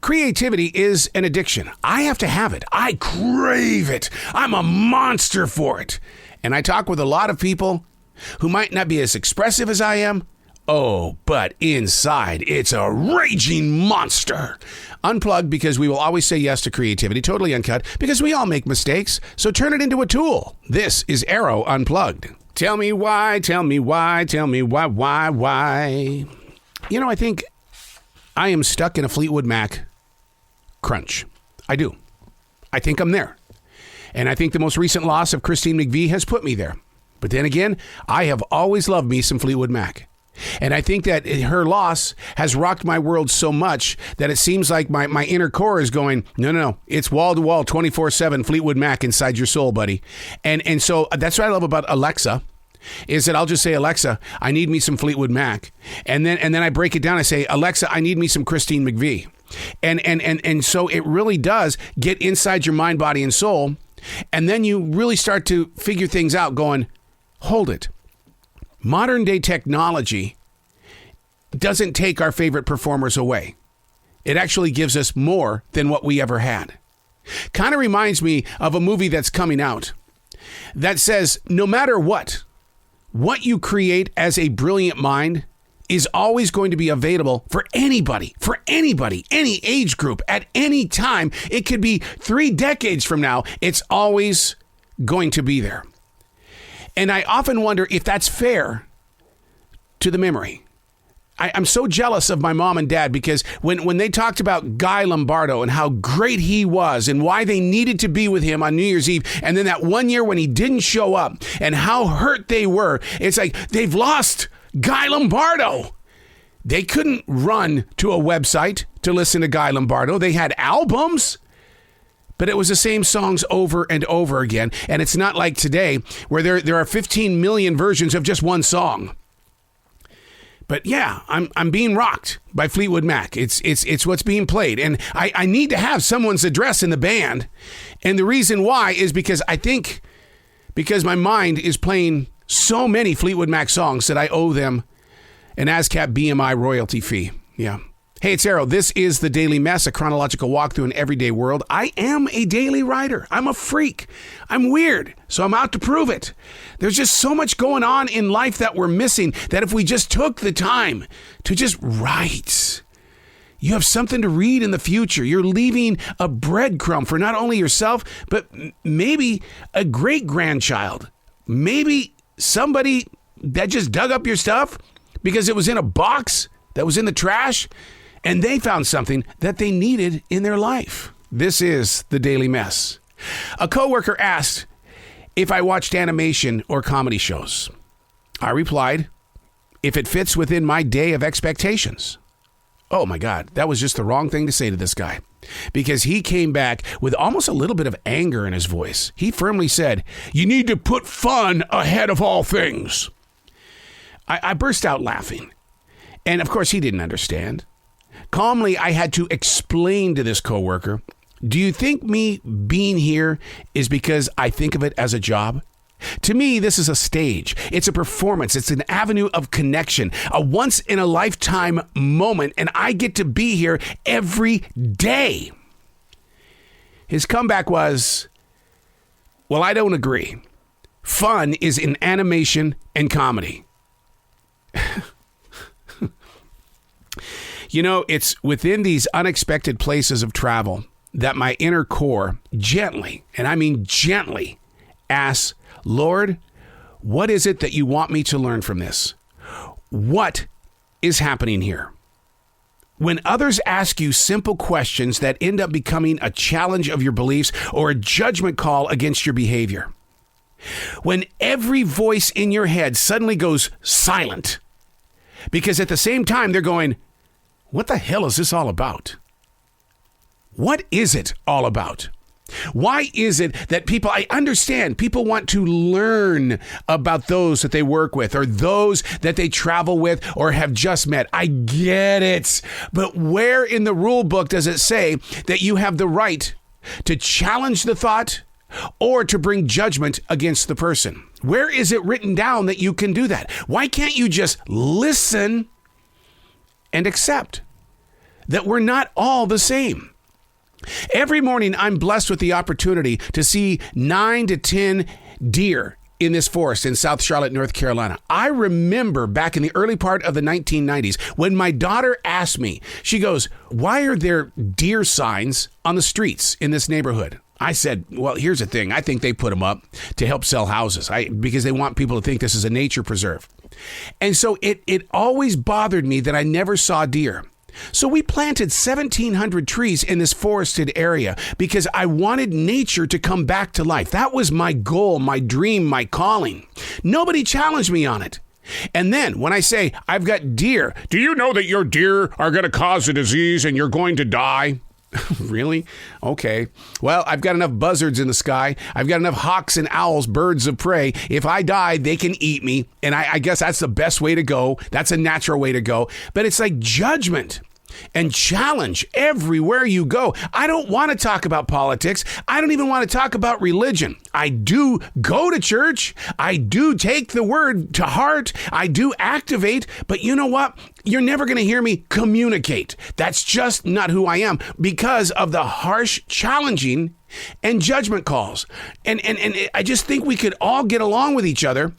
creativity is an addiction. I have to have it. I crave it. I'm a monster for it. And I talk with a lot of people who might not be as expressive as I am. Oh, but inside, it's a raging monster. Unplugged, because we will always say yes to creativity. Totally uncut, because we all make mistakes. So turn it into a tool. This is Arroe Unplugged. Tell me why, tell me why, tell me why. You know, I think I am stuck in a Fleetwood Mac crunch. I do. I think I'm there. And I think the most recent loss of Christine McVie has put me there. But then again, I have always loved me some Fleetwood Mac. And I think that her loss has rocked my world so much that it seems like my inner core is going, no. It's wall-to-wall, 24/7 Fleetwood Mac inside your soul, buddy. And so that's what I love about Alexa, is that I'll just say, Alexa, I need me some Fleetwood Mac. And then I break it down. I say, Alexa, I need me some Christine McVie. And so it really does get inside your mind, body, and soul. And then you really start to figure things out going, hold it. Modern day technology doesn't take our favorite performers away. It actually gives us more than what we ever had. Kind of reminds me of a movie that's coming out that says no matter what you create as a brilliant mind is always going to be available for anybody, any age group, at any time. It could be 3 decades from now. It's always going to be there. And I often wonder if that's fair to the memory. I'm so jealous of my mom and dad because when they talked about Guy Lombardo and how great he was and why they needed to be with him on New Year's Eve, and then that one year when he didn't show up and how hurt they were, it's like they've lost Guy Lombardo. They couldn't run to a website to listen to Guy Lombardo. They had albums. But it was the same songs over and over again. And it's not like today where there are 15 million versions of just one song. But yeah, I'm being rocked by Fleetwood Mac. It's what's being played. And I need to have someone's address in the band. And the reason why is because my mind is playing so many Fleetwood Mac songs that I owe them an ASCAP BMI royalty fee. Yeah. Hey, it's Arroe. This is The Daily Mess, a chronological walk through an everyday world. I am a daily writer. I'm a freak. I'm weird, so I'm out to prove it. There's just so much going on in life that we're missing that if we just took the time to just write, you have something to read in the future. You're leaving a breadcrumb for not only yourself, but maybe a great-grandchild. Maybe somebody that just dug up your stuff because it was in a box that was in the trash, and they found something that they needed in their life. This is The Daily Mess. A coworker asked if I watched animation or comedy shows. I replied, if it fits within my day of expectations. Oh my God, that was just the wrong thing to say to this guy, because he came back with almost a little bit of anger in his voice. He firmly said, you need to put fun ahead of all things. I burst out laughing. And of course, he didn't understand. Calmly, I had to explain to this coworker, do you think me being here is because I think of it as a job? To me, this is a stage. It's a performance. It's an avenue of connection, a once-in-a-lifetime moment, and I get to be here every day. His comeback was, well, I don't agree. Fun is in animation and comedy. You know, it's within these unexpected places of travel that my inner core gently, and I mean gently, asks, Lord, what is it that you want me to learn from this? What is happening here? When others ask you simple questions that end up becoming a challenge of your beliefs or a judgment call against your behavior. When every voice in your head suddenly goes silent, because at the same time they're going, what the hell is this all about? What is it all about? Why is it that I understand people want to learn about those that they work with or those that they travel with or have just met. I get it. But where in the rule book does it say that you have the right to challenge the thought or to bring judgment against the person? Where is it written down that you can do that? Why can't you just listen and accept? that we're not all the same. Every morning, I'm blessed with the opportunity to see 9 to 10 deer in this forest in South Charlotte, North Carolina. I remember back in the early part of the 1990s when my daughter asked me, she goes, "Why are there deer signs on the streets in this neighborhood?" I said, well, here's the thing. I think they put them up to help sell houses because they want people to think this is a nature preserve. And so it always bothered me that I never saw deer. So we planted 1,700 trees in this forested area because I wanted nature to come back to life. That was my goal, my dream, my calling. Nobody challenged me on it. And then when I say, I've got deer, do you know that your deer are going to cause a disease and you're going to die? Really? Okay. Well, I've got enough buzzards in the sky. I've got enough hawks and owls, birds of prey. If I die, they can eat me. And I guess that's the best way to go. That's a natural way to go. But it's like judgment and challenge everywhere you go. I don't want to talk about politics. I don't even want to talk about religion. I do go to church. I do take the word to heart. I do activate. But you know what? You're never going to hear me communicate. That's just not who I am because of the harsh challenging and judgment calls. And I just think we could all get along with each other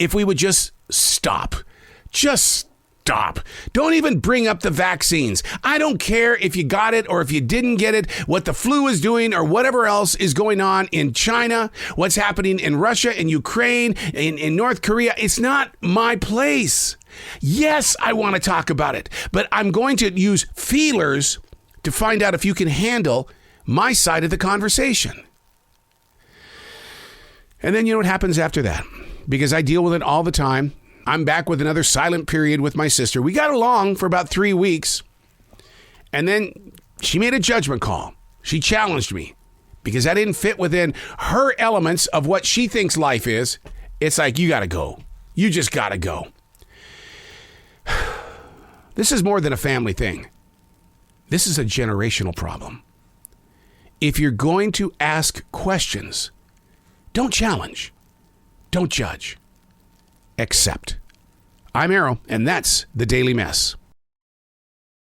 if we would just stop. Just stop. Don't even bring up the vaccines. I don't care if you got it or if you didn't get it, what the flu is doing or whatever else is going on in China, what's happening in Russia, in Ukraine, in North Korea. It's not my place. Yes, I want to talk about it, but I'm going to use feelers to find out if you can handle my side of the conversation. And then you know what happens after that? Because I deal with it all the time. I'm back with another silent period with my sister. We got along for about 3 weeks. And then she made a judgment call. She challenged me because I didn't fit within her elements of what she thinks life is. It's like, you got to go. You just got to go. This is more than a family thing. This is a generational problem. If you're going to ask questions, don't challenge. Don't judge. Accept. I'm Arroe, and that's The Daily Mess.